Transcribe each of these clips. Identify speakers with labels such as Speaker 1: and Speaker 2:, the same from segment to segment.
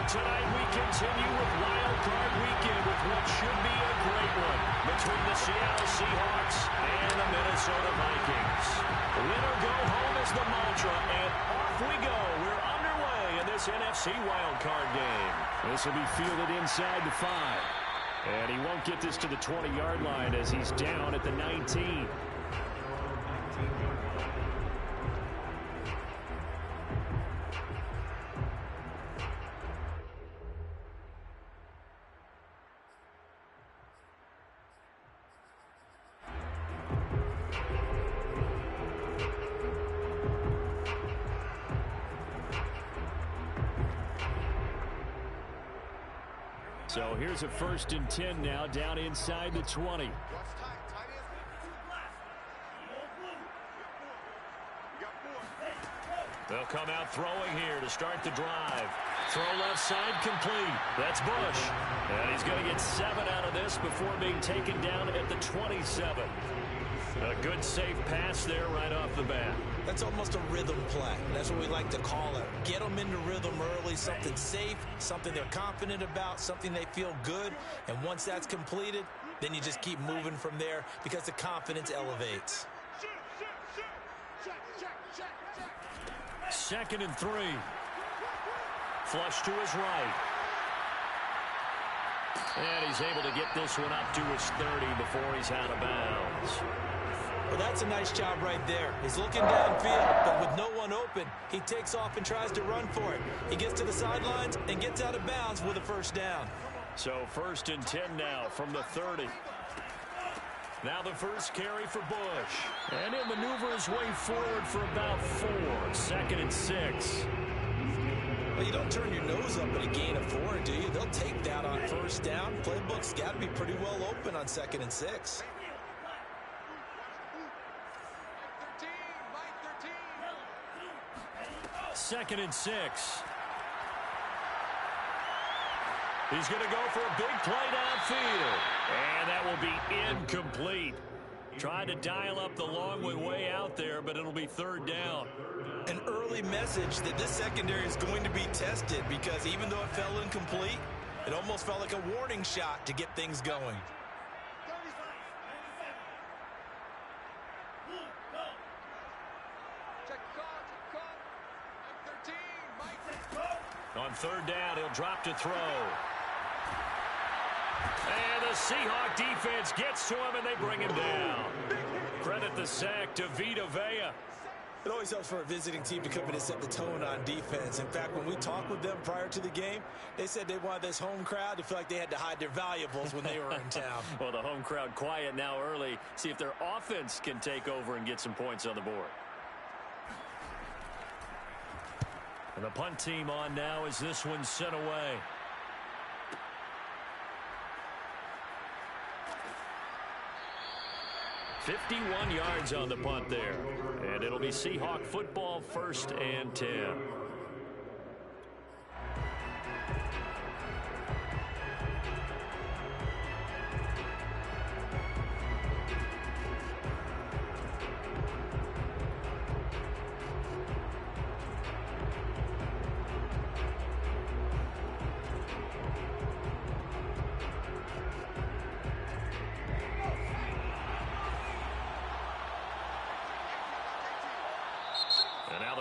Speaker 1: tonight we continue with Wild Card Weekend with what should be a great one between the Seattle Seahawks and the Minnesota Vikings. Win or go home is the mantra, and off we go. We're underway in this NFC Wild Card game. This will be fielded inside the 5. And he won't get this to the 20-yard line as he's down at the 19. So here's a 1st and 10 now, down inside the 20. They'll come out throwing here to start the drive. Throw left side complete. That's Bush. And he's going to get 7 out of this before being taken down at the 27. A good safe pass there right off the bat.
Speaker 2: That's almost a rhythm play. That's what we like to call it. Get them into rhythm early, something safe, something they're confident about, something they feel good. And once that's completed, then you just keep moving from there because the confidence elevates.
Speaker 1: 2nd and 3. Flush to his right. And he's able to get this one up to his 30 before he's out of bounds.
Speaker 2: Well, that's a nice job right there. He's looking downfield, but with no one open, he takes off and tries to run for it. He gets to the sidelines and gets out of bounds with a 1st down.
Speaker 1: So 1st and 10 now from the 30. Now the first carry for Bush. And he'll maneuver his way forward for about 4. 2nd and 6.
Speaker 2: Well, you don't turn your nose up at a gain of 4, do you? They'll take that on 1st down. Playbook's got to be pretty well open on 2nd and 6.
Speaker 1: Second and 6. He's going to go for a big play downfield. And that will be incomplete. Tried to dial up the long way out there, but it'll be 3rd down.
Speaker 2: An early message that this secondary is going to be tested because even though it fell incomplete, it almost felt like a warning shot to get things going.
Speaker 1: On 3rd down, he'll drop to throw. And the Seahawk defense gets to him, and they bring him down. Credit the sack to Vita Vea.
Speaker 2: It always helps for a visiting team to come in and set the tone on defense. In fact, when we talked with them prior to the game, they said they wanted this home crowd to feel like they had to hide their valuables when they were in town.
Speaker 1: Well, the home crowd quiet now early. See if their offense can take over and get some points on the board. And the punt team on now as this one's sent away. .51 yards on the punt there. And it'll be Seahawk football, 1st and 10.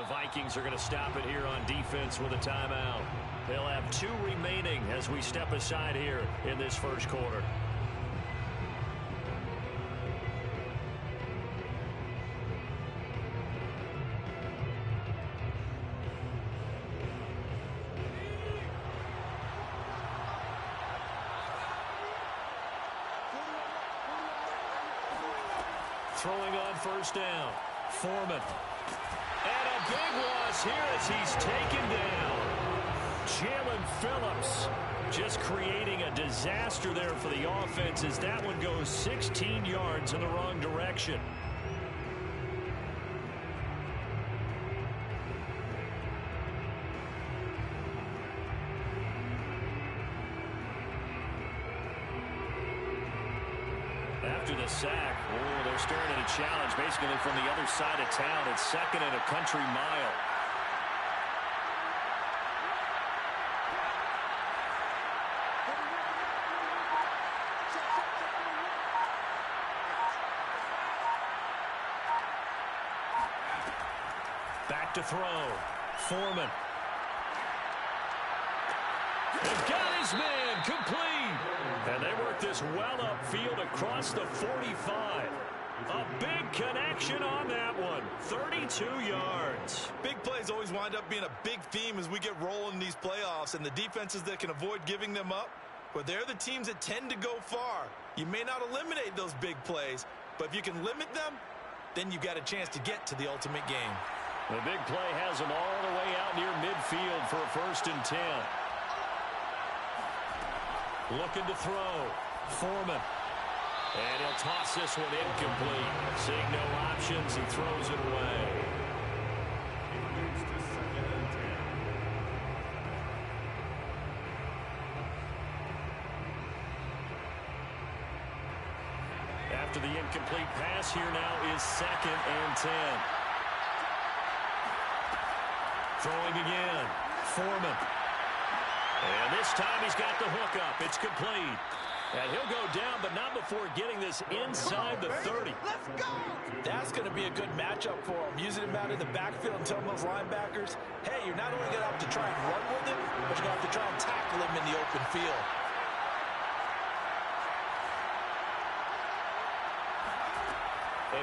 Speaker 1: Vikings are going to stop it here on defense with a timeout. They'll have 2 remaining as we step aside here in this 1st quarter. Throwing on 1st down. Foreman. And a big loss here as he's taken down. Jalen Phillips just creating a disaster there for the offense as that one goes 16 yards in the wrong direction. After the sack, they're staring at a challenge basically from the other side of town. It's 2nd and a country mile. to throw. Foreman. And got his man complete. And they work this well upfield across the 45. A big connection on that one. 32 yards.
Speaker 2: Big plays always wind up being a big theme as we get rolling in these playoffs, and the defenses that can avoid giving them up, but they're the teams that tend to go far. You may not eliminate those big plays, but if you can limit them, then you've got a chance to get to the ultimate game.
Speaker 1: The big play has them all the way out near midfield for a 1st and 10. Looking to throw. Foreman. And he'll toss this one incomplete. Seeing no options, he throws it away. After the incomplete pass, here now is 2nd and 10. Throwing again. Foreman. And this time he's got the hook up. It's complete. And he'll go down, but not before getting this inside the 30.
Speaker 2: Let's go! That's going to be a good matchup for him. Using him out in the backfield and telling those linebackers, hey, you're not only going to have to try and run with him, but you're going to have to try and tackle him in the open field.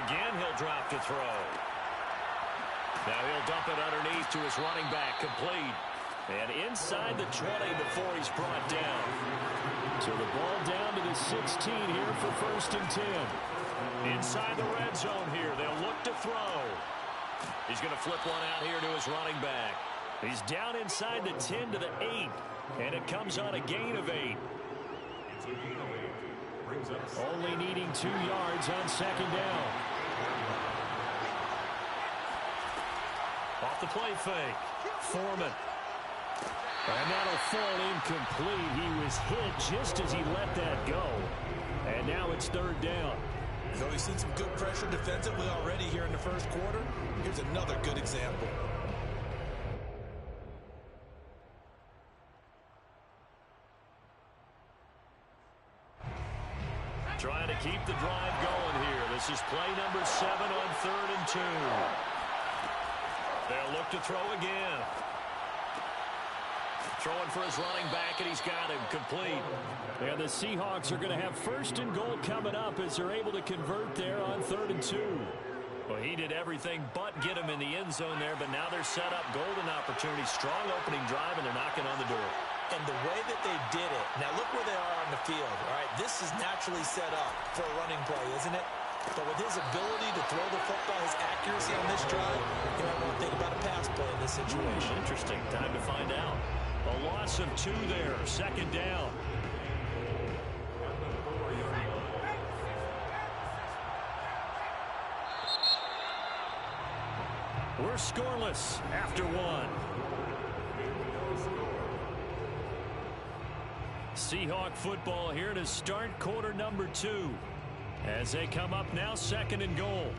Speaker 1: Again, he'll drop to throw. Now he'll dump it underneath to his running back, complete. And inside the 20 before he's brought down. So the ball down to the 16 here for 1st and 10. Inside the red zone here, they'll look to throw. He's going to flip one out here to his running back. He's down inside the 10 to the 8. And it comes on a gain of 8. Only needing 2 yards on 2nd down. Off the play fake. Foreman. And that'll fall incomplete. He was hit just as he let that go. And now it's 3rd down.
Speaker 2: So we've seen some good pressure defensively already here in the 1st quarter. Here's another good example.
Speaker 1: Trying to keep the drive going here. This is play number 7 on 3rd and 2. They'll look to throw again. Throwing for his running back, and he's got him complete. And the Seahawks are going to have 1st and goal coming up as they're able to convert there on 3rd and 2. Well, he did everything but get him in the end zone there, but now they're set up. Golden opportunity, strong opening drive, and they're knocking on the door.
Speaker 2: And the way that they did it, now look where they are on the field, all right? This is naturally set up for a running play, isn't it? But with his ability to throw the football, his accuracy on this drive, you might want to think about a pass play in this situation.
Speaker 1: Interesting. Time to find out. A loss of 2 there. 2nd down. We're scoreless after 1. Seahawk football here to start quarter number 2. As they come up now, 2nd and goal.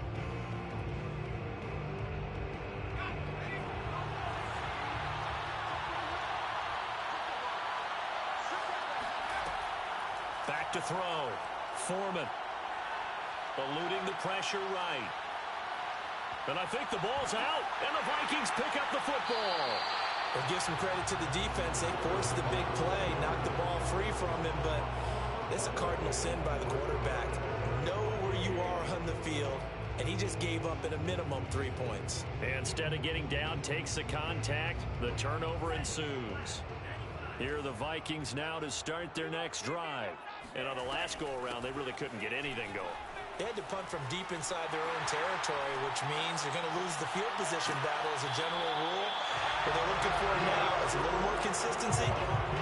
Speaker 1: Back to throw. Foreman. Eluding the pressure right. And I think the ball's out, and the Vikings pick up the football.
Speaker 2: We'll give some credit to the defense. They forced the big play, knocked the ball free from him, but it's a cardinal sin by the quarterback. Know where you are on the field, and he just gave up at a minimum 3 points.
Speaker 1: And instead of getting down, takes the contact. The turnover ensues. Here are the Vikings now to start their next drive. And on the last go-around, they really couldn't get anything going.
Speaker 2: They had to punt from deep inside their own territory, which means you're going to lose the field position battle as a general rule. What they're looking for now is a little more consistency.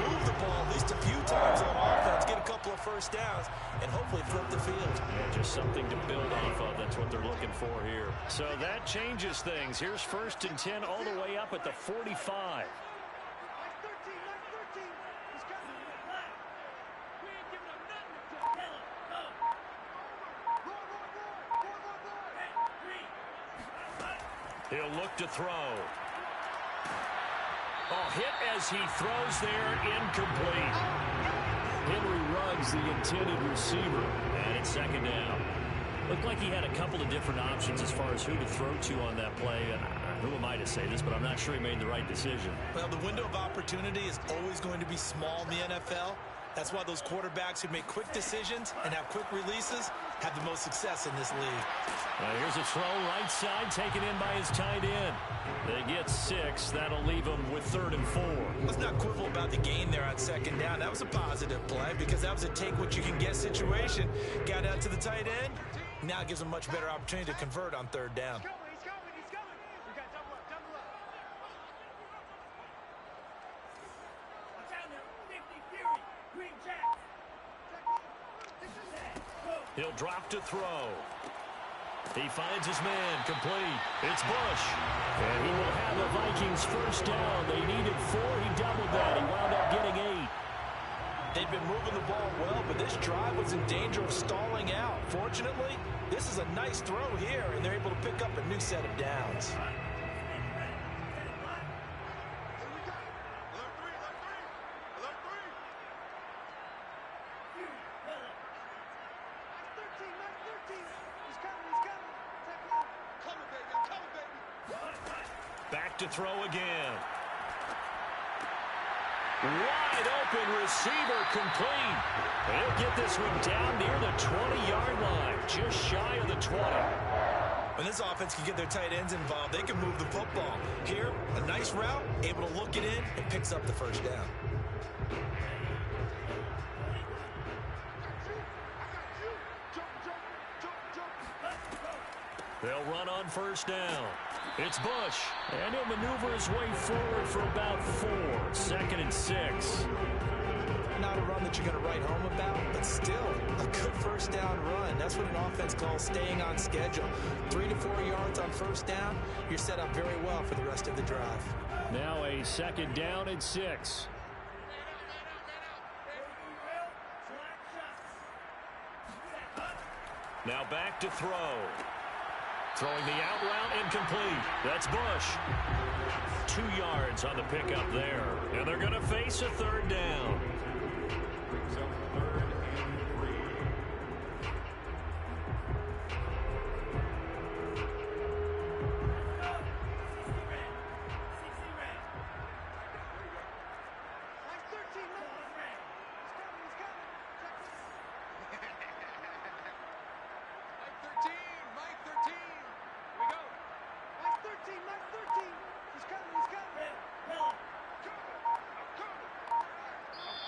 Speaker 2: Move the ball at least a few times on offense, get a couple of 1st downs, and hopefully flip the field.
Speaker 1: Yeah, just something to build off of. That's what they're looking for here. So that changes things. Here's 1st and 10 all the way up at the 45. He'll look to throw. Oh, hit as he throws there, incomplete. Henry Ruggs, the intended receiver, and it's 2nd down. Looked like he had a couple of different options as far as who to throw to on that play. And Who am I to say this, but I'm not sure he made the right decision.
Speaker 2: Well, the window of opportunity is always going to be small in the NFL. That's why those quarterbacks who make quick decisions and have quick releases have the most success in this league.
Speaker 1: Here's a throw right side taken in by his tight end. They get 6. That'll leave them with 3rd and 4.
Speaker 2: Let's not quibble about the gain there on 2nd down. That was a positive play because that was a take-what-you-can-get situation. Got out to the tight end. Now it gives them a much better opportunity to convert on 3rd down.
Speaker 1: He'll drop to throw. He finds his man, complete. It's Bush. And he will have the Vikings first down. They needed 4. He doubled that. He wound up getting 8.
Speaker 2: They've been moving the ball well, but this drive was in danger of stalling out. Fortunately, this is a nice throw here, and they're able to pick up a new set of downs.
Speaker 1: Back to throw again. Wide open receiver, complete. He'll get this one down near the 20-yard line, just shy of the 20.
Speaker 2: When this offense can get their tight ends involved, they can move the football. Here, a nice route, able to look it in, and picks up the first down.
Speaker 1: They'll run on first down. It's Bush, and he'll maneuver his way forward for about 4. 2nd and 6.
Speaker 2: Not a run that you're going to write home about, but still a good first down run. That's what an offense calls staying on schedule. 3 to 4 yards on first down, you're set up very well for the rest of the drive.
Speaker 1: Now a 2nd down and 6. Now back to throw. Throwing the out route, incomplete. That's Bush. 2 yards on the pickup there. And they're going to face a 3rd down.
Speaker 3: Brings up 3rd and 3.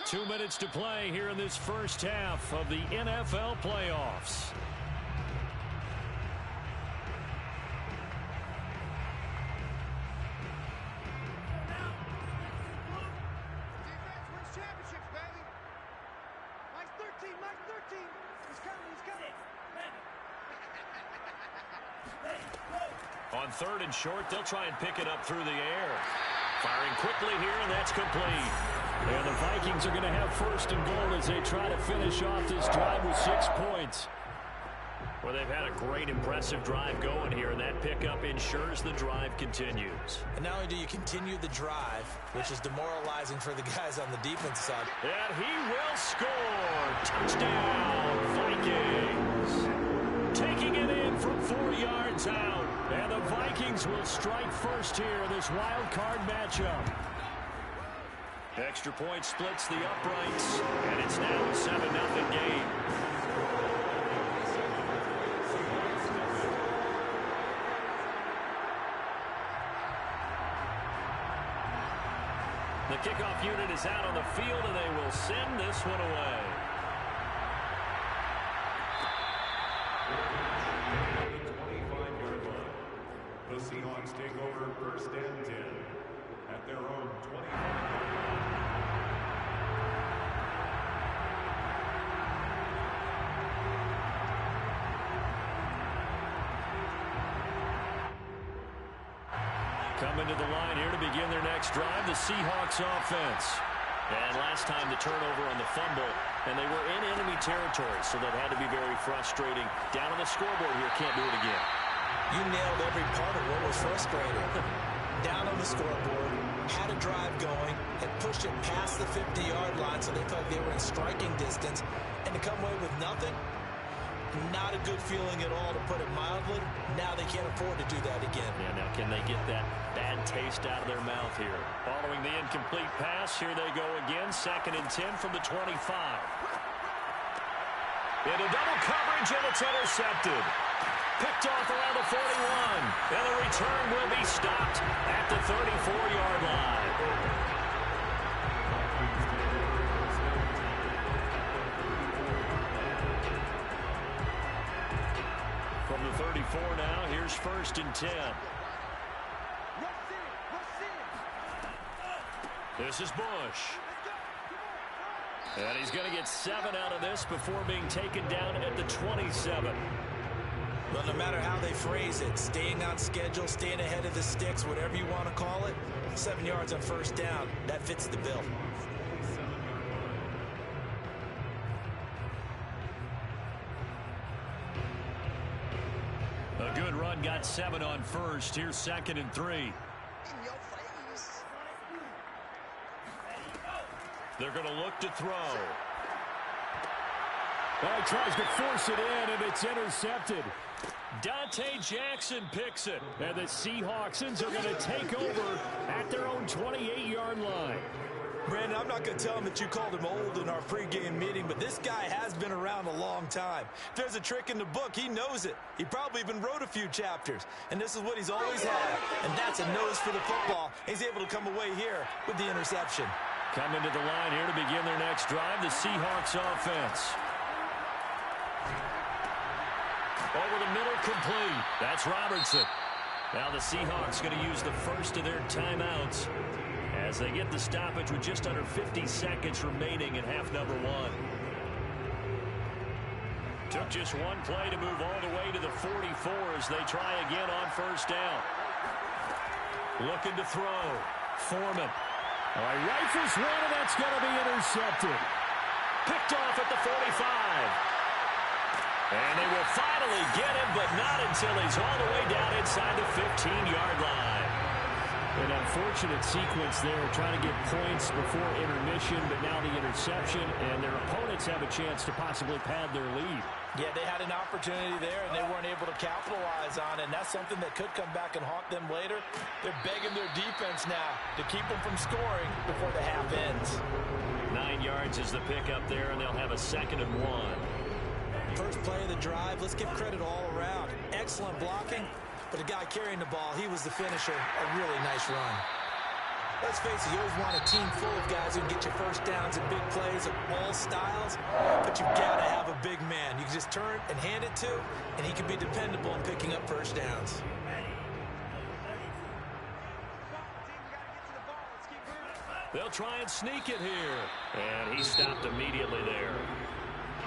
Speaker 1: Two minutes to play here in this first half of the NFL playoffs. On 3rd and short, they'll try and pick it up through the air. Firing quickly here, and that's complete. And the Vikings are going to have 1st and goal as they try to finish off this drive with 6 points. Well, they've had a great, impressive drive going here, and that pickup ensures the drive continues.
Speaker 2: And not only do you continue the drive, which is demoralizing for the guys on the defense side.
Speaker 1: And he will score. Touchdown, Vikings. Taking it in from 4 yards out. And the Vikings will strike first here in this wild card matchup. Extra point splits the uprights, and it's now a 7-0 game. The kickoff unit is out on the field, and they will send this one away.
Speaker 3: The Seahawks take over 1st and 10 at their own 25.
Speaker 1: Coming to the line here to begin their next drive, the Seahawks offense. And last time the turnover on the fumble, and they were in enemy territory, so that had to be very frustrating. Down on the scoreboard here, can't do it again.
Speaker 2: You nailed every part of what was frustrating. Down on the scoreboard, had a drive going, had pushed it past the 50-yard line, so they felt like they were in striking distance, and to come away with nothing, Not a good feeling at all, to put it mildly. Now they can't afford to do that again.
Speaker 1: Yeah, now can they get that bad taste out of their mouth here? Following the incomplete pass, here they go again. 2nd and 10 from the 25. Into double coverage, and it's intercepted. Picked off around the 41. And the return will be stopped at the 34-yard line. From the 34 now, here's 1st and 10. This is Bush. And he's going to get 7 out of this before being taken down at the 27.
Speaker 2: Well, no matter how they phrase it, staying on schedule, staying ahead of the sticks, whatever you want to call it, 7 yards on 1st down, that fits the bill.
Speaker 1: A good run, got 7 on 1st. Here's 2nd and 3. They're going to look to throw.
Speaker 4: Well, he tries to force it in, and it's intercepted.
Speaker 1: Dante Jackson picks it. And the Seahawksans are going to take over at their own 28-yard line.
Speaker 2: Brandon, I'm not going to tell him that you called him old in our pregame meeting, but this guy has been around a long time. If there's a trick in the book, he knows it. He probably even wrote a few chapters, and this is what he's always had, and that's a nose for the football. He's able to come away here with the interception.
Speaker 1: Coming to the line here to begin their next drive, the Seahawks offense. Over the middle, complete. That's Robertson. Now the Seahawks going to use the first of their timeouts as they get the stoppage with just under 50 seconds remaining in half number 1. Took just one play to move all the way to the 44 as they try again on 1st down. Looking to throw. Foreman.
Speaker 4: All right, rifles one, and that's going to be intercepted.
Speaker 1: Picked off at the 45. And they will finally get him, but not until he's all the way down inside the 15-yard line.
Speaker 4: An unfortunate sequence there, trying to get points before intermission, but now the interception, and their opponents have a chance to possibly pad their lead.
Speaker 2: Yeah, they had an opportunity there, and they weren't able to capitalize on it, and that's something that could come back and haunt them later. They're begging their defense now to keep them from scoring before the half ends.
Speaker 1: 9 yards is the pickup there, and they'll have a 2nd and 1.
Speaker 2: First play of the drive, let's give credit all around. Excellent blocking, but the guy carrying the ball, he was the finisher. A really nice run. Let's face it, you always want a team full of guys who can get you first downs and big plays of all styles, but you've got to have a big man. You can just turn and hand it to, and he can be dependable in picking up first downs.
Speaker 1: They'll try and sneak it here. And he stopped immediately there.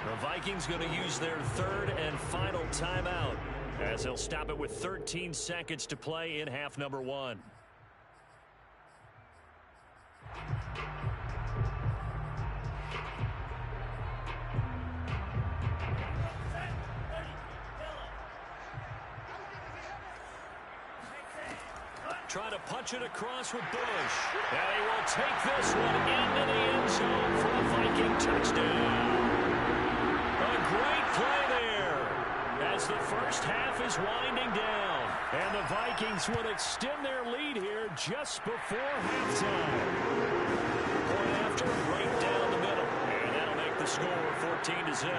Speaker 1: The Vikings going to use their 3rd and final timeout as they'll stop it with 13 seconds to play in half number 1. Trying to punch it across with Bush. And he will take this one into the end zone for a Viking touchdown. A great play there as the first half is winding down. And the Vikings will extend their lead here just before halftime. Point after, right down the middle. And that'll make the score 14-0.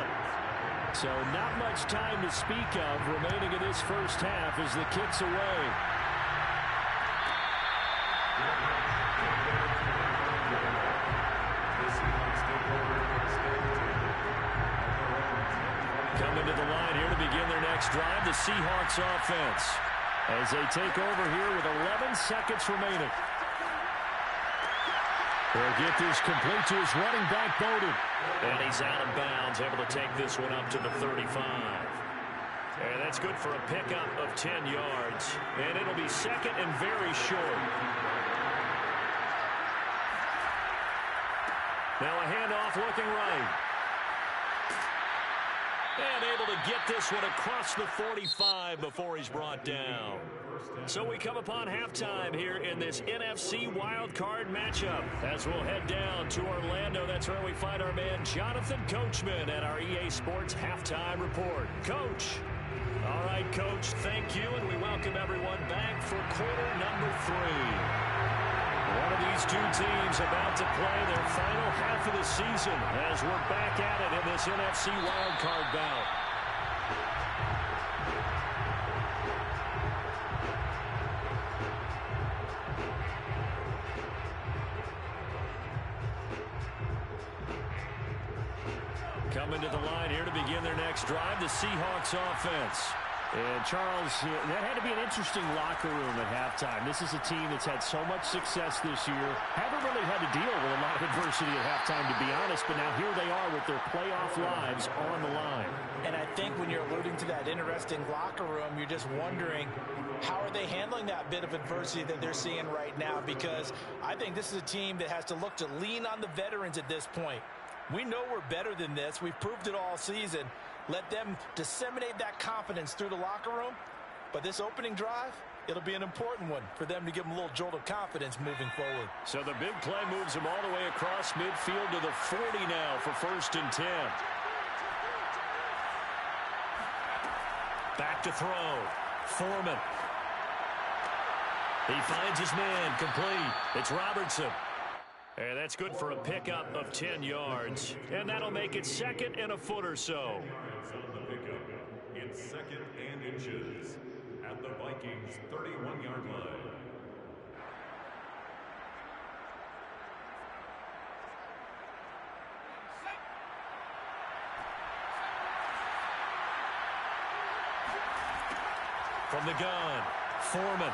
Speaker 4: So not much time to speak of remaining in this first half as the kick's away.
Speaker 1: Coming to the line here to begin their next drive, the Seahawks offense. As they take over here with 11 seconds remaining.
Speaker 4: They'll get this complete to his running back, Bowden.
Speaker 1: And he's out of bounds, able to take this one up to the 35. And that's good for a pickup of 10 yards. And it'll be 2nd and very short. Now a handoff looking right. And able to get this one across the 45 before he's brought down. So we come upon halftime here in this NFC wildcard matchup. As we'll head down to Orlando, that's where we find our man Jonathan Coachman at our EA Sports Halftime Report. Coach. All right, Coach, thank you, and we welcome everyone back for quarter number 3. One of these two teams about to play their final half of the season as we're back at it in this NFC wildcard bout. Coming to the line here to begin their next drive, the Seahawks offense. And, Charles, that had to be an interesting locker room at halftime. This is a team that's had so much success this year. Haven't really had to deal with a lot of adversity at halftime, to be honest. But now here they are with their playoff lives on the line.
Speaker 2: And I think when you're alluding to that interesting locker room, you're just wondering, how are they handling that bit of adversity that they're seeing right now? Because I think this is a team that has to look to lean on the veterans at this point. We know we're better than this. We've proved it all season. Let them disseminate that confidence through the locker room. But this opening drive, it'll be an important one for them to give them a little jolt of confidence moving forward.
Speaker 1: So the big play moves them all the way across midfield to the 40 now for 1st and 10. Back to throw. Foreman. He finds his man complete. It's Robertson. And that's good for a pickup of 10 yards. And that'll make it 2nd and a foot or so.
Speaker 3: On the pickup, it's 2nd and inches at the Vikings' 31-yard line.
Speaker 1: From the gun, Foreman.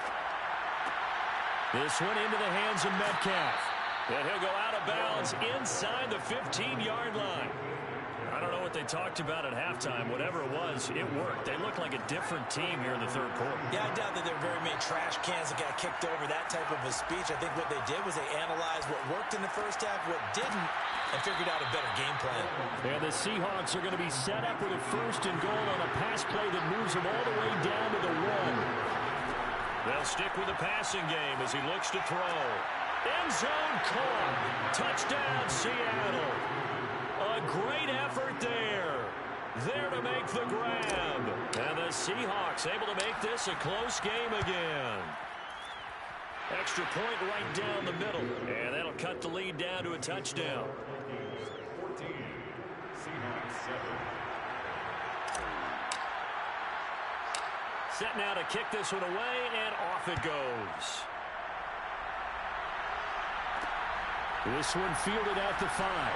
Speaker 1: This one into the hands of Metcalf. And he'll go out of bounds inside the 15-yard line. I don't know what they talked about at halftime. Whatever it was, it worked. They look like a different team here in the 3rd quarter.
Speaker 2: Yeah, I doubt that there are very many trash cans that got kicked over, that type of a speech. I think what they did was they analyzed what worked in the first half, what didn't, and figured out a better game plan.
Speaker 4: And the Seahawks are going to be set up with a 1st and goal on a pass play that moves them all the way down to the 1.
Speaker 1: They'll stick with the passing game as he looks to throw. End zone caught. Touchdown, Seattle. A great effort there. There to make the grab. And the Seahawks able to make this a close game again. Extra point right down the middle. And that'll cut the lead down to a touchdown.
Speaker 3: 14, Seahawks 7.
Speaker 1: Set now to kick this one away, and off it goes.
Speaker 4: This one fielded out to 5.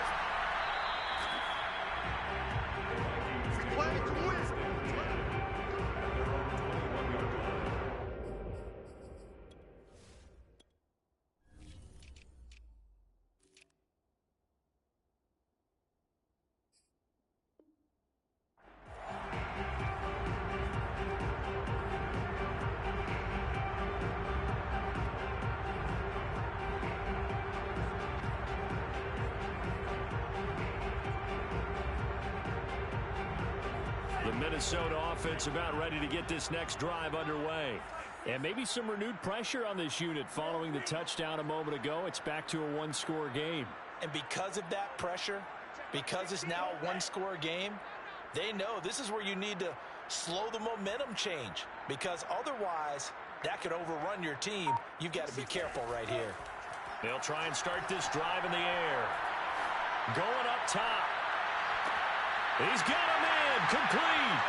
Speaker 1: Minnesota offense about ready to get this next drive underway.
Speaker 4: And maybe some renewed pressure on this unit following the touchdown a moment ago. It's back to a 1-score game.
Speaker 2: And because of that pressure, because it's now a 1-score game, they know this is where you need to slow the momentum change, because otherwise that could overrun your team. You've got to be careful right here.
Speaker 1: They'll try and start this drive in the air. Going up top. He's got a man complete.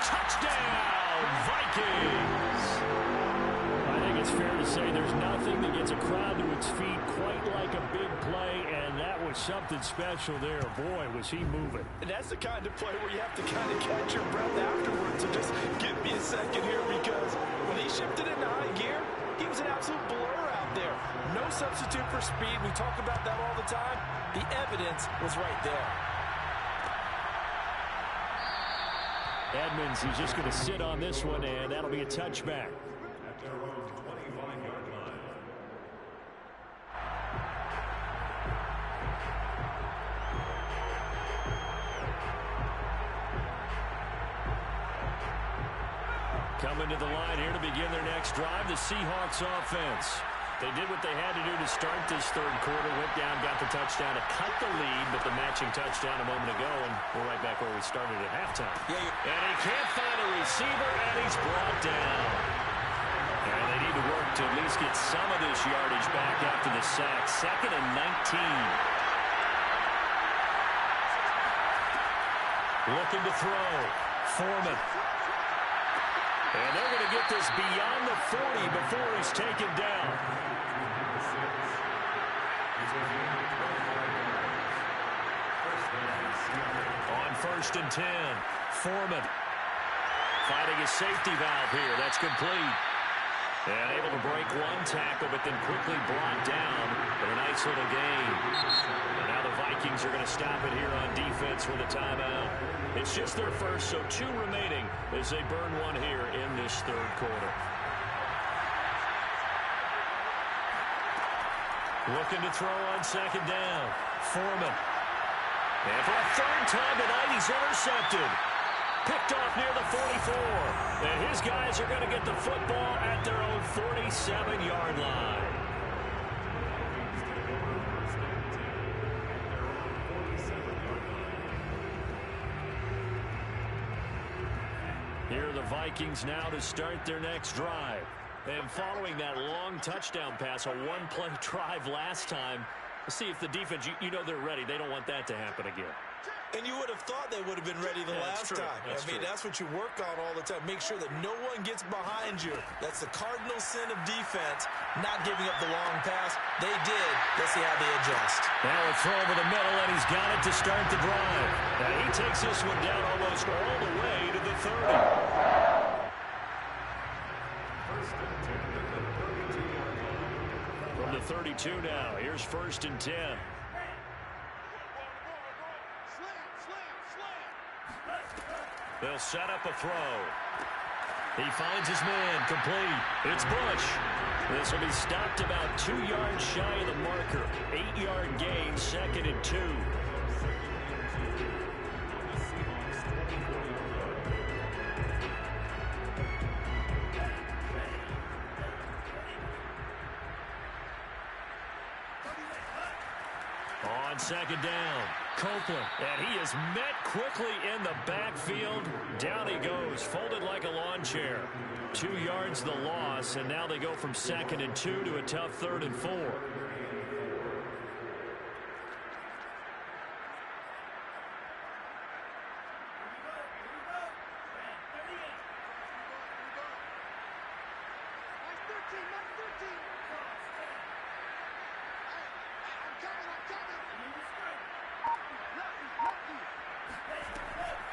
Speaker 1: Touchdown, Vikings.
Speaker 4: I think it's fair to say there's nothing that gets a crowd to its feet quite like a big play, and that was something special there. Boy, was he moving.
Speaker 2: And that's the kind of play where you have to kind of catch your breath afterwards. So just give me a second here, because when he shifted into high gear, he was an absolute blur out there. No substitute for speed. We talk about that all the time. The evidence was right there.
Speaker 4: Edmonds, he's just going to sit on this one, and that'll be a touchback.
Speaker 3: At their own 25-yard line.
Speaker 4: Coming to the line here to begin their next drive, the Seahawks offense. They did what they had to do to start this third quarter. Went down, got the touchdown to cut the lead, but the matching touchdown a moment ago, and we're right back where we started at halftime. And he can't find a receiver, and he's brought down. And they need to work to at least get some of this yardage back after the sack. 2nd and 19. Looking to throw. Foreman. And they're going to get this beyond the 40 before he's taken down. On 1st and 10, Foreman fighting a safety valve here. That's complete. And able to break one tackle, but then quickly brought down. But a nice little gain. And now the Vikings are going to stop it here on defense with a timeout. It's just their first, so 2 remaining as they burn one here in this third quarter. Looking to throw on 2nd down. Foreman. And for a 3rd time tonight, he's intercepted. Picked off near the 44. And his guys are going to get the football at their own 47-yard line. Here are the Vikings now to start their next drive. And following that long touchdown pass, a one-play drive last time, let's see if the defense, you know they're ready. They don't want that to happen again.
Speaker 2: And you would have thought they would have been ready the last time. That's what you work on all the time. Make sure that no one gets behind you. That's the cardinal sin of defense, not giving up the long pass. They did. Let's see how they adjust.
Speaker 4: Now a throw over the middle, and he's got it to start the drive. Now he takes this one down almost all the way to the 30. From the 32 now, here's 1st and 10. They'll set up a throw. He finds his man, complete. It's Bush. This will be stopped about 2 yards shy of the marker. 8-yard gain, 2nd and 2. On 2nd down, Copeland, and he is met quickly in the backfield. Down he goes, folded like a lawn chair. 2 yards the loss, and now they go from 2nd and 2 to a tough 3rd and 4.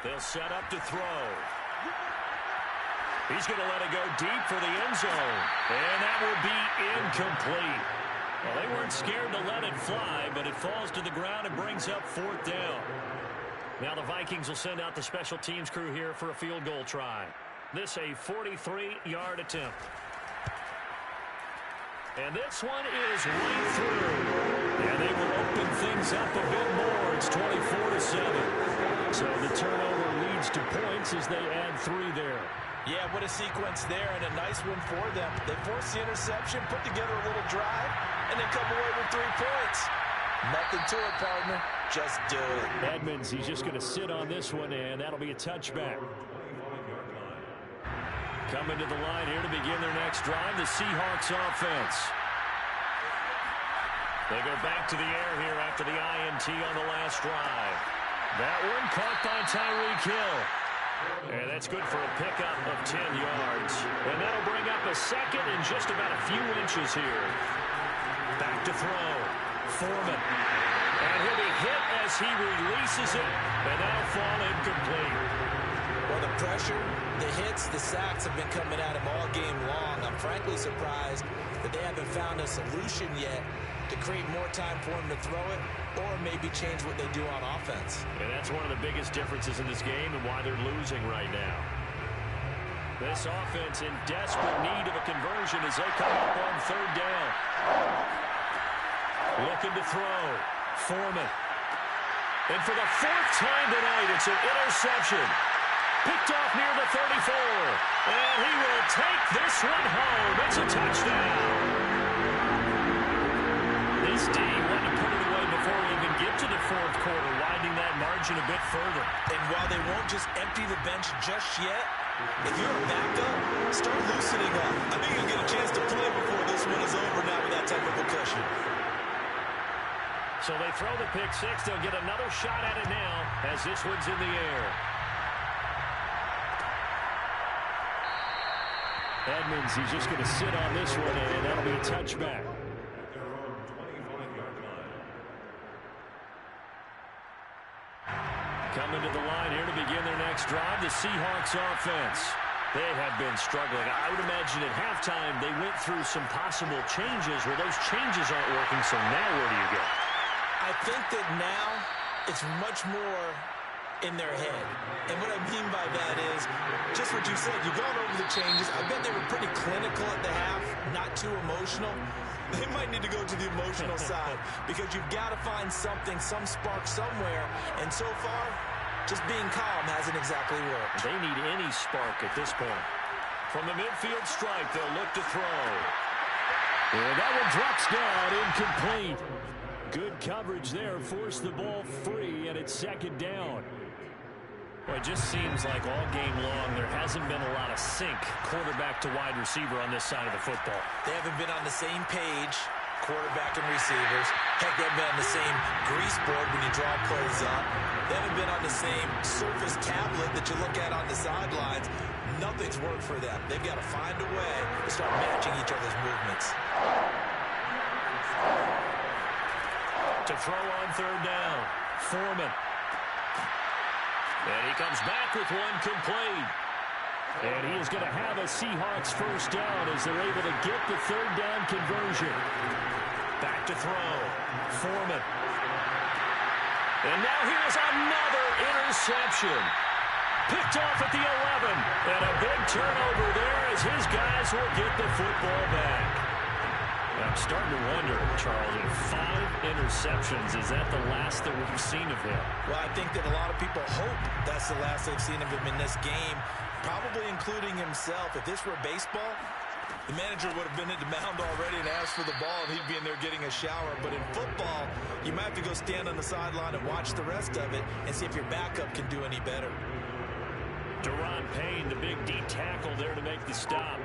Speaker 4: They'll set up to throw. He's going to let it go deep for the end zone. And that will be incomplete. Well, they weren't scared to let it fly, but it falls to the ground and brings up 4th down. Now the Vikings will send out the special teams crew here for a field goal try. This a 43-yard attempt. And this one is right through. And they will open things up a bit more. It's 24-7. So the turnover leads to points as they add 3 there.
Speaker 2: Yeah, what a sequence there, and a nice one for them. They forced the interception, put together a little drive, and then come away with 3 points. Nothing to it, partner. Just do it.
Speaker 4: Edmonds, he's just going to sit on this one, and that'll be a touchback. Coming to the line here to begin their next drive, the Seahawks offense. They go back to the air here after the INT on the last drive. That one caught by Tyreek Hill. And that's good for a pickup of 10 yards. And that'll bring up a 2nd and just about a few inches here. Back to throw. Foreman. And he'll be hit as he releases it. And that'll fall incomplete.
Speaker 2: Well, the pressure, the hits, the sacks have been coming at him all game long. I'm frankly surprised that they haven't found a solution yet to create more time for him to throw it, or maybe change what they do on offense.
Speaker 4: And that's one of the biggest differences in this game and why they're losing right now. This offense in desperate need of a conversion as they come up on 3rd down. Looking to throw. Foreman. And for the 4th time tonight, it's an interception. Picked off near the 34. And he will take this one home. It's a touchdown. This D wanted to put it away before we even get to the fourth quarter, widening that margin a bit further.
Speaker 2: And while they won't just empty the bench just yet, if you're a backup, start loosening up. I think you'll get a chance to play before this one is over now with that type of a cushion.
Speaker 4: So they throw the pick six. They'll get another shot at it now as this one's in the air. Edmonds, he's just going to sit on this one, and that'll be a touchback. Coming to the line here to begin their next drive, the Seahawks offense. They have been struggling. I would imagine at halftime they went through some possible changes where those changes aren't working, so now where do you go?
Speaker 2: I think that now it's much more in their head. And what I mean by that is just what you said. You've gone over the changes. I bet they were pretty clinical at the half, not too emotional. They might need to go to the emotional side because you've got to find something, some spark somewhere. And so far, just being calm hasn't exactly worked.
Speaker 4: They need any spark at this point. From the midfield stripe, they'll look to throw. And that one drops down, incomplete. Good coverage there, forced the ball free, and it's second down. Well, it just seems like all game long there hasn't been a lot of sync quarterback to wide receiver on this side of the football.
Speaker 2: They haven't been on the same page, quarterback and receivers. Heck, they haven't been on the same grease board when you draw plays up. They haven't been on the same Surface tablet that you look at on the sidelines. Nothing's worked for them. They've got to find a way to start matching each other's movements.
Speaker 4: To throw on third down, Foreman. And he comes back with one complete. And he is going to have a Seahawks first down as they're able to get the third down conversion. Back to throw, Foreman. And now here's another interception. Picked off at the 11. And a big turnover there as his guys will get the football back. I'm starting to wonder, Charles, if 5 interceptions, is that the last that we've seen of him?
Speaker 2: Well, I think that a lot of people hope that's the last they've seen of him in this game, probably including himself. If this were baseball, the manager would have been at the mound already and asked for the ball, and he'd be in there getting a shower. But in football, you might have to go stand on the sideline and watch the rest of it and see if your backup can do any better.
Speaker 4: Daron Payne, the big D tackle there to make the stop.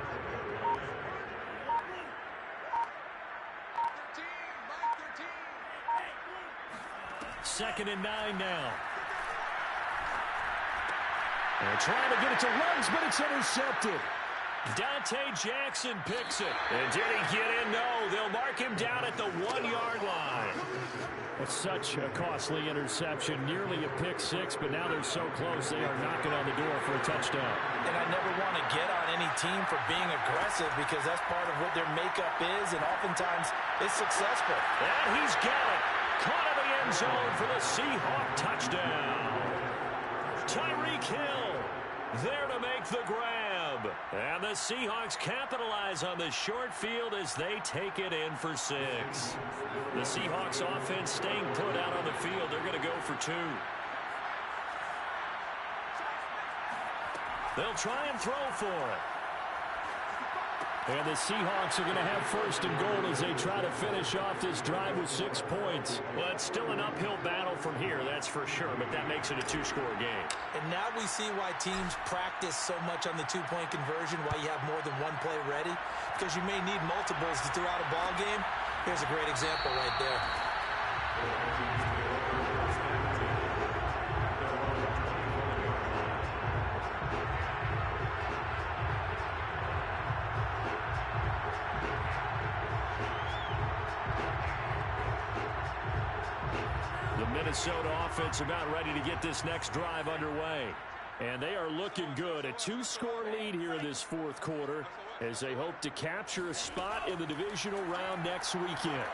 Speaker 4: Second and 9 now. They're trying to get it to Ruggs, but it's intercepted. Dante Jackson picks it. And did he get in? No, they'll mark him down at the 1-yard line. It's such a costly interception, nearly a pick six, but now they're so close they are knocking on the door for a touchdown.
Speaker 2: And I never want to get on any team for being aggressive because that's part of what their makeup is, and oftentimes it's successful.
Speaker 4: And he's got it. Caught in the end zone for the Seahawk touchdown. Tyreek Hill there to make the grab. And the Seahawks capitalize on the short field as they take it in for 6. The Seahawks offense staying put out on the field. They're going to go for 2. They'll try and throw for it. And the Seahawks are going to have first and goal as they try to finish off this drive with 6 points. Well, it's still an uphill battle from here, that's for sure, but that makes it a 2-score game.
Speaker 2: And now we see why teams practice so much on the 2-point conversion, why you have more than one play ready, because you may need multiples to throw out a ball game. Here's a great example right there.
Speaker 4: Minnesota offense about ready to get this next drive underway. And they are looking good. A 2-score lead here in this fourth quarter as they hope to capture a spot in the divisional round next weekend.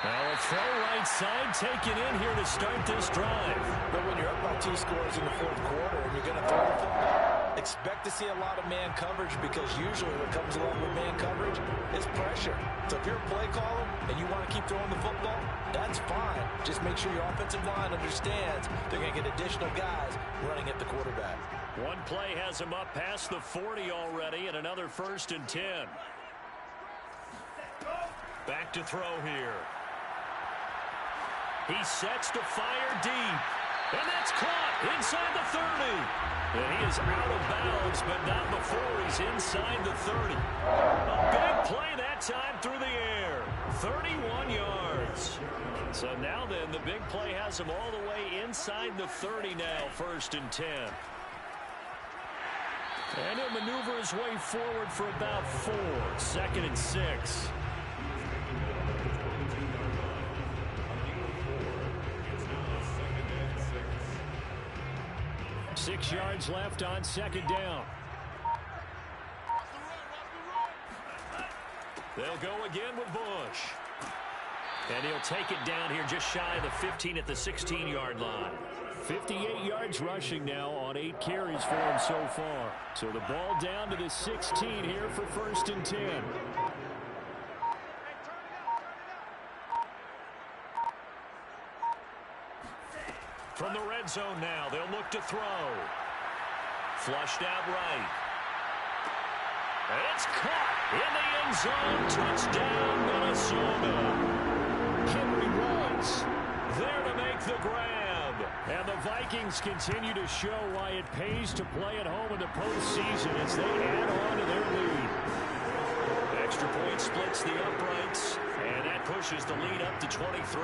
Speaker 4: Now a throw right side taken in here to start this drive.
Speaker 2: But when you're up by 2 scores in the fourth quarter and you're going to throw the football, Expect to see a lot of man coverage because usually what comes along with man coverage is pressure. So if you're a play caller and you want to keep throwing the football, that's fine. Just make sure your offensive line understands they're going to get additional guys running at the quarterback.
Speaker 4: One play has him up past the 40 already, and another 1st and 10. Back to throw here. He sets to fire deep. And that's caught inside the 30. And he is out of bounds, but not before he's inside the 30. A big play that time through the air. 31 yards. So now then, the big play has him all the way inside the 30 now, 1st and 10. And he'll maneuver his way forward for about 4. 2nd and 6. 6 yards left on 2nd down. They'll go again with Bush. And he'll take it down here just shy of the 15 at the 16-yard line. 58 yards rushing now on 8 carries for him so far. So the ball down to the 16 here for 1st and 10. From the red zone now, they'll look to throw. Flushed out right. It's caught in the end zone. Touchdown, Minnesota. Henry Ruggs there to make the grab. And the Vikings continue to show why it pays to play at home in the postseason as they add on to their lead. Extra point splits the uprights, and that pushes the lead up to 23.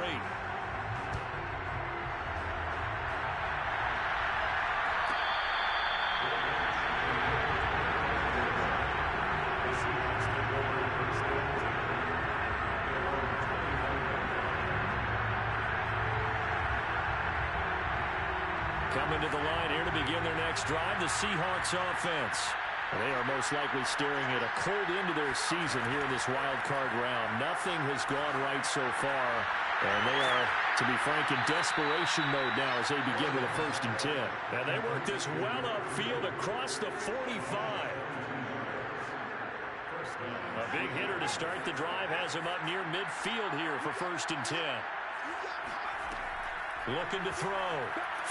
Speaker 4: Coming to the line here to begin their next drive, the Seahawks offense. They are most likely staring at a cold end to their season here in this wild card round. Nothing has gone right so far, and they are, to be frank, in desperation mode now as they begin with a 1st and 10. And they work this well upfield across the 45. A big hitter to start the drive has him up near midfield here for 1st and 10. Looking to throw.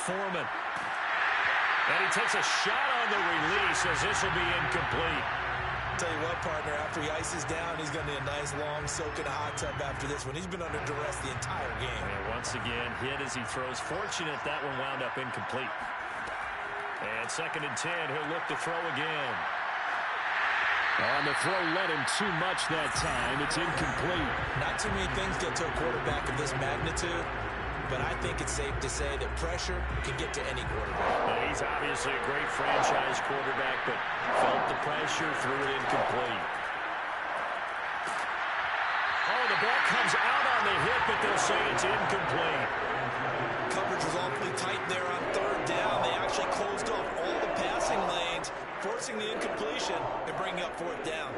Speaker 4: Foreman. And he takes a shot on the release as this will be incomplete.
Speaker 2: Tell you what, partner, after he ices down, he's going to need a nice long soak in a hot tub after this one. He's been under duress the entire game.
Speaker 4: And once again, hit as he throws. Fortunate that one wound up incomplete. And 2nd and 10, he'll look to throw again. And the throw led him too much that time. It's incomplete.
Speaker 2: Not too many things get to a quarterback of this magnitude, but I think it's safe to say that pressure can get to any quarterback.
Speaker 4: Well, he's obviously a great franchise quarterback, but felt the pressure, threw it incomplete. Oh, the ball comes out on the hit, but they'll say it's incomplete.
Speaker 2: Coverage was awfully tight there on 3rd down. They actually closed off all the passing lanes, forcing the incompletion and bringing up 4th down.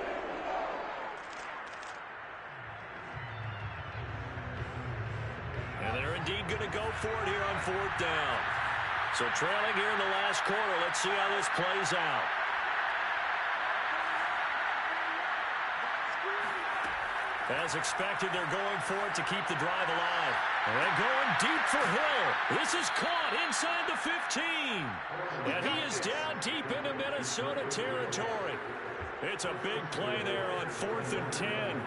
Speaker 4: And they're indeed going to go for it here on 4th down. So trailing here in the last quarter. Let's see how this plays out. As expected, they're going for it to keep the drive alive. And they're going deep for Hill. This is caught inside the 15. And he is down deep into Minnesota territory. It's a big play there on 4th and 10.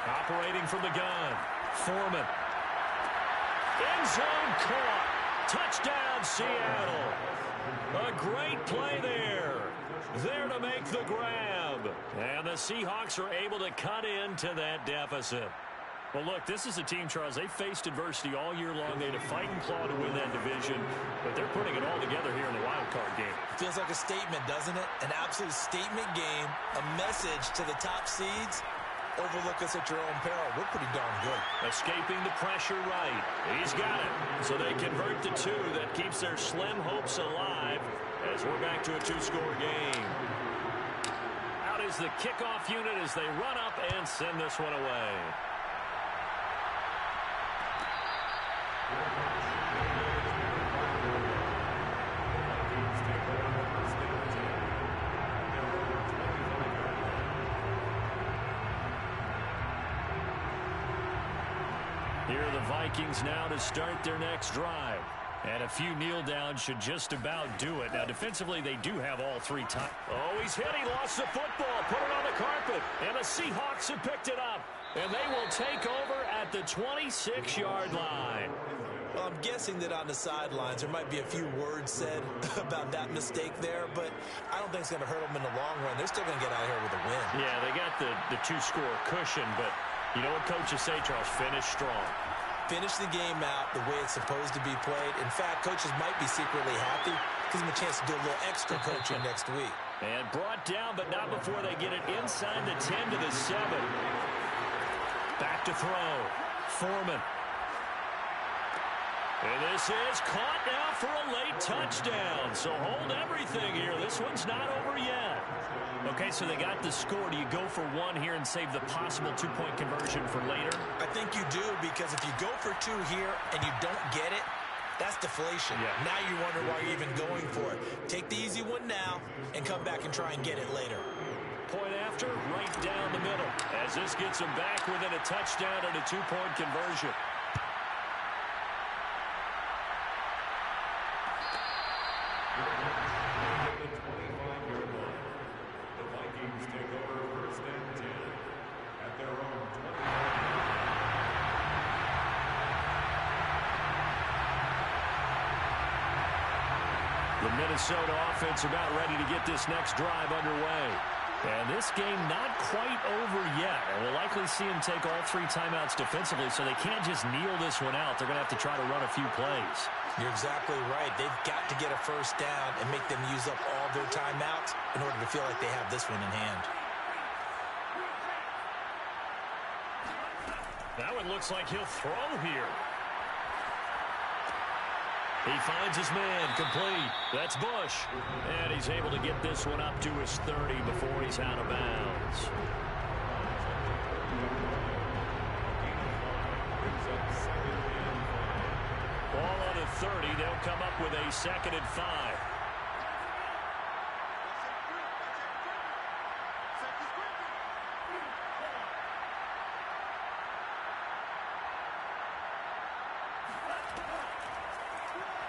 Speaker 4: Operating from the gun, Foreman. End zone caught. Touchdown, Seattle. A great play there. There to make the grab. And the Seahawks are able to cut into that deficit. Well, look, this is a team, Charles, they faced adversity all year long. They had to fight and claw to win that division, but they're putting it all together here in the wild card game.
Speaker 2: Feels like a statement, doesn't it? An absolute statement game, a message to the top seeds. overlook us at your own peril. We're pretty darn good.
Speaker 4: Escaping the pressure right. He's got it. So they convert to 2. That keeps their slim hopes alive as we're back to a 2-score game. Out is the kickoff unit as they run up and send this one away. Here are the Vikings now to start their next drive. And a few kneel downs should just about do it. Now, defensively, they do have all 3 times. Oh, he's hit. He lost the football. Put it on the carpet. And the Seahawks have picked it up. And they will take over at the 26-yard line.
Speaker 2: Well, I'm guessing that on the sidelines there might be a few words said about that mistake there, but I don't think it's going to hurt them in the long run. They're still going to get out of here with a win.
Speaker 4: Yeah, they got the 2-score cushion, but you know what coaches say, Charles? Finish strong.
Speaker 2: Finish the game out the way it's supposed to be played. In fact, coaches might be secretly happy. Gives them a chance to do a little extra coaching next week.
Speaker 4: And brought down, but not before they get it inside the 10 to the 7. Back to throw. Foreman. And this is caught now for a late touchdown. So hold everything here. This one's not over yet. Okay, so they got the score. Do you go for 1 here and save the possible 2-point conversion for later?
Speaker 2: I think you do, because if you go for 2 here and you don't get it, that's deflation.
Speaker 4: Yeah.
Speaker 2: Now you wonder why you're even going for it. Take the easy one now and come back and try and get it later.
Speaker 4: Point after, right down the middle. As this gets them back within a touchdown and a 2-point conversion. The Minnesota offense about ready to get this next drive underway. And this game not quite over yet. And we'll likely see them take all 3 timeouts defensively, so they can't just kneel this one out. They're going to have to try to run a few plays.
Speaker 2: You're exactly right. They've got to get a first down and make them use up all their timeouts in order to feel like they have this one in hand.
Speaker 4: That one looks like he'll throw here. He finds his man, complete. That's Bush. And he's able to get this one up to his 30 before he's out of bounds. Ball on the 30. They'll come up with a 2nd and 5.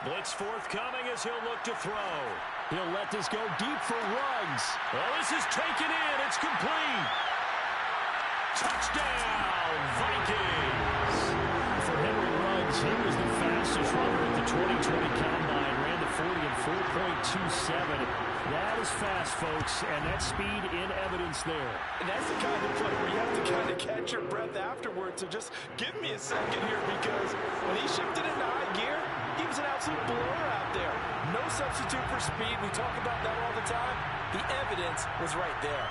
Speaker 4: Blitz forthcoming as he'll look to throw. He'll let this go deep for Ruggs. Oh, this is taken in. It's complete. Touchdown, Vikings. For Henry Ruggs, he was the fastest runner at the 2020 Combine. Ran the 40 in 4.27. That is fast, folks, and that speed in evidence there.
Speaker 5: And that's the kind of play where you have to kind of catch your breath afterwards. So just give me a second here, because when he shifted into high gear, he was an absolute blur out there. No substitute for speed. We talk about that all the time. The evidence was right there.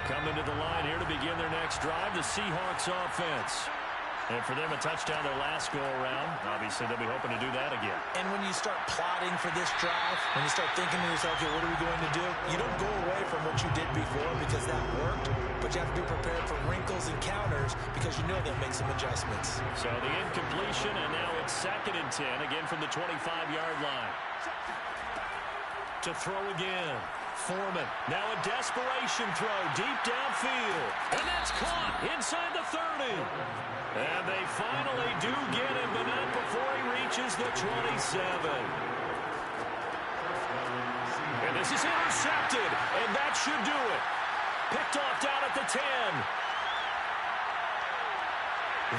Speaker 4: Coming to the line here to begin their next drive, the Seahawks offense. And for them, a touchdown their last go-around. Obviously, they'll be hoping to do that again.
Speaker 2: And when you start plotting for this drive, when you start thinking to yourself, okay, what are we going to do? You don't go away from what you did before because that worked, but you have to be prepared for wrinkles and counters because you know they'll make some adjustments.
Speaker 4: So the incompletion, and now it's 2nd and 10, again from the 25-yard line. To throw again. Foreman. Now a desperation throw deep downfield. And that's caught inside the 30. And they finally do get him, but not before he reaches the 27. And this is intercepted, and that should do it. Picked off down at the 10.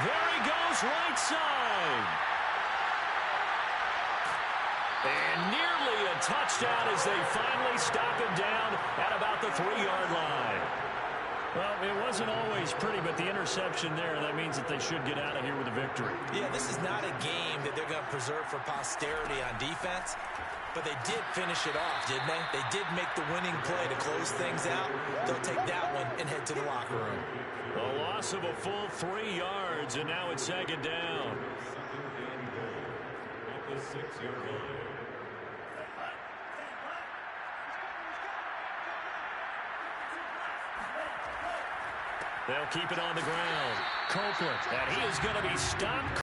Speaker 4: There he goes, right side. And nearly a touchdown as they finally stop him down at about the 3-yard line. Well, it wasn't always pretty, but the interception there, that means that they should get out of here with a victory.
Speaker 2: Yeah, this is not a game that they're going to preserve for posterity on defense, but they did finish it off, didn't they? They did make the winning play to close things out. They'll take that one and head to the locker room.
Speaker 4: A loss of a full 3 yards, and now it's second down.
Speaker 3: Second and goal at the 6-yard line.
Speaker 4: They'll keep it on the ground. Copeland, and he is going to be stopped.